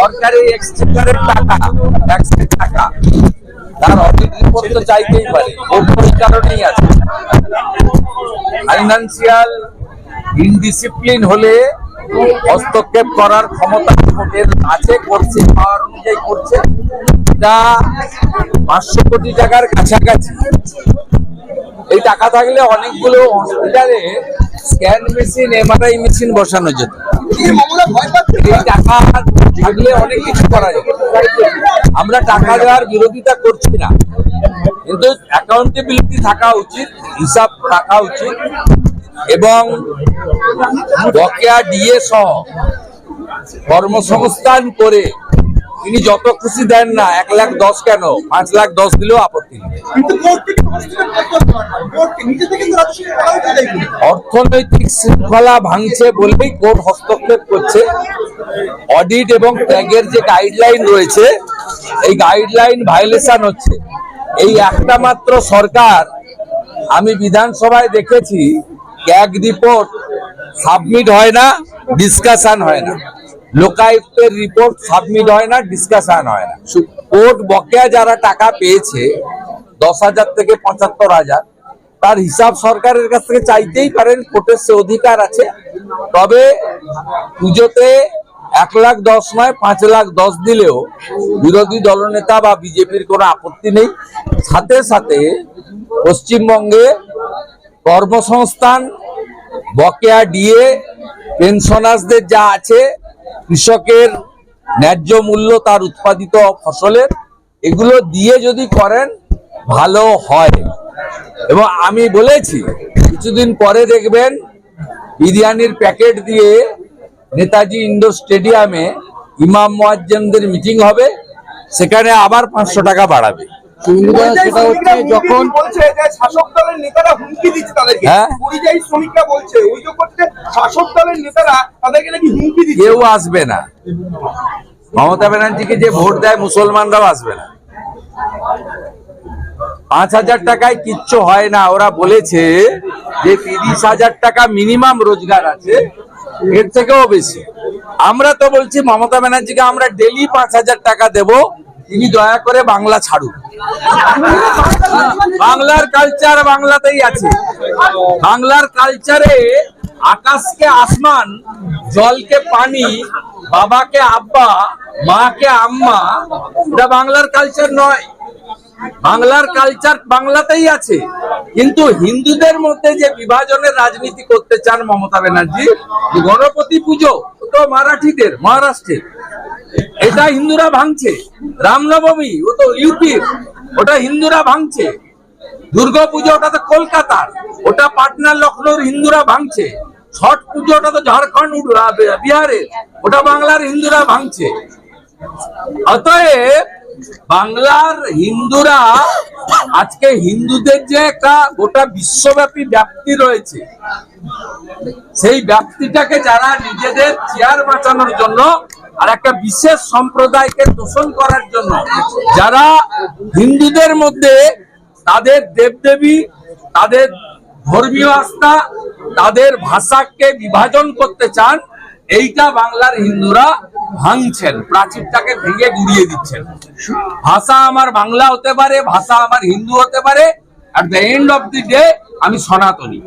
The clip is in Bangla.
সরকারি এক্সচেঞ্জারের টাকা, ট্যাক্সের টাকা, তার অডিট রিপোর্ট তো চাইতেই পারে। ওই কারণেই আছে ফাইন্যান্সিয়াল ইনডিসিপ্লিন হলে হস্তক্ষেপ করার ক্ষমতা কোর্টের আছে, করছে, পাওয়ার অনুযায়ী করছে। এটা 500 কোটি টাকার কাছাকাছি। এই টাকা থাকলে অনেকগুলো হসপিটালে স্ক্যান মেশিন, এমআরআই মেশিন বসানো যেত। এই টাকা থাকলে অনেক কিছু করা যেত। আমরা টাকা দেওয়ার বিরোধিতা করছি না, কিন্তু অ্যাকাউন্টেবিলিটি থাকা উচিত, হিসাব থাকা উচিত, এবং বকেয়া ডিএ সহ কর্মসংস্থান করে তিনি যত খুশি দেন না, 1,10,000 কেন 5,10,000 দিলেও আপত্তি নেই। অর্থনৈতিক শৃঙ্খলা ভাঙছে বলেই কোর্ট হস্তক্ষেপ করছে। অডিট এবং ট্যাগের যে গাইডলাইন রয়েছে, এই গাইডলাইন ভায়োলেশন হচ্ছে। এই একটা মাত্র সরকার, আমি বিধানসভায় দেখেছি, ট্যাগ রিপোর্ট সাবমিট হয় না, ডিসকাশন হয় না। লোকায়ুক্তের রিপোর্ট সাবমিট হয় না, ডিসকাশন হয় না। কোর্ট বকেয়া যারা টাকা পেয়েছে 10,000 থেকে 75,000, তার হিসাব সরকারের কাছ থেকে চাইতেই পারেন, কোর্টের সে অধিকার আছে। তবে পুজোতে 1,10,000 নয় 5,10,000 দিলেও বিরোধী দলনেতা বা বিজেপির কোনো আপত্তি নেই। সাথে সাথে পশ্চিমবঙ্গে কর্মসংস্থান, বকেয়া ডিএ, পেনশনার্সদের যা আছে, কৃষকের ন্যায্য মূল্য তার উৎপাদিত ফসলের, এগুলো দিয়ে যদি করেন ভালো হয়। এবং আমি বলেছি কিছুদিন পরে দেখবেন বিরিয়ানির প্যাকেট দিয়ে নেতাজি ইন্ডোর স্টেডিয়ামে ইমাম মুয়াজ্জিনদের মিটিং হবে, সেখানে আবার 500 টাকা বাড়াবে। যখন বলছে যে শাসক দলের নেতারা হুমকি দিচ্ছে তাদেরকে, পরিযায়ী শ্রমিকরা বলছে অভিযোগ করছে শাসক দলের নেতারা তাদেরকে নাকি হুমকি দিচ্ছে। কেউ আসবে না, মমতা ব্যানার্জিকে যে ভোট দেয় মুসলমানরাও আসবে না। 5,000 টাকায় কিচ্ছু হয় না। ওরা বলেছে যে 30,000 টাকা মিনিমাম রোজগার আছে, এর থেকেও বেশি। আমরা তো বলছি মমতা ব্যানার্জিকে আমরা ডেলি 5,000 টাকা দেব, তিনি দয়া করে বাংলা ছাড়ুন। বাংলার কালচার বাংলাতেই আছে। বাংলার কালচারে আকাশকে আসমান, জলকে পানি, বাবাকে আব্বা, মাকে আম্মা, এটা বাংলার কালচার নয়। বাংলার কালচার বাংলাতেই আছে। কিন্তু হিন্দুদের মধ্যে যে বিভাজনের রাজনীতি করতে চান মমতা ব্যানার্জি, গণপতি পুজো তো মারাঠিদের, মহারাষ্ট্রের, এটা হিন্দুরা ভাঙছে। রামনবমী ও তো ইউপির, ওটা হিন্দুরা ভাঙছে। দুর্গা পুজো ওটা তো কলকাতার, ওটা পাটনা লখনৌর হিন্দুরা ভাঙছে। ছট পুজো ওটা তো ঝাড়খণ্ড বিহারের, ওটা বাংলার হিন্দুরা ভাঙছে। অতএব বাংলার হিন্দুরা আজকে, হিন্দুদের যে একটা গোটা বিশ্বব্যাপী ব্যাপ্তি রয়েছে, সেই ব্যাপ্তিটাকে যারা নিজেদের চেয়ার বাঁচানোর জন্য আর একটা বিশেষ সম্প্রদায়কে দোষণ করার জন্য, যারা হিন্দুদের মধ্যে তাদের দেবদেবী, তাদের ধর্মীয় আস্থা, তাদের ভাষাকে বিভাজন করতে চান, এইটা বাংলার হিন্দুরা ভাঙছেন, প্রাচীরটাকে ভেঙে গুড়িয়ে দিচ্ছেন। ভাষা আমার বাংলা হতে পারে, ভাষা আমার হিন্দু হতে পারে, at the end of the day আমি সনাতনী।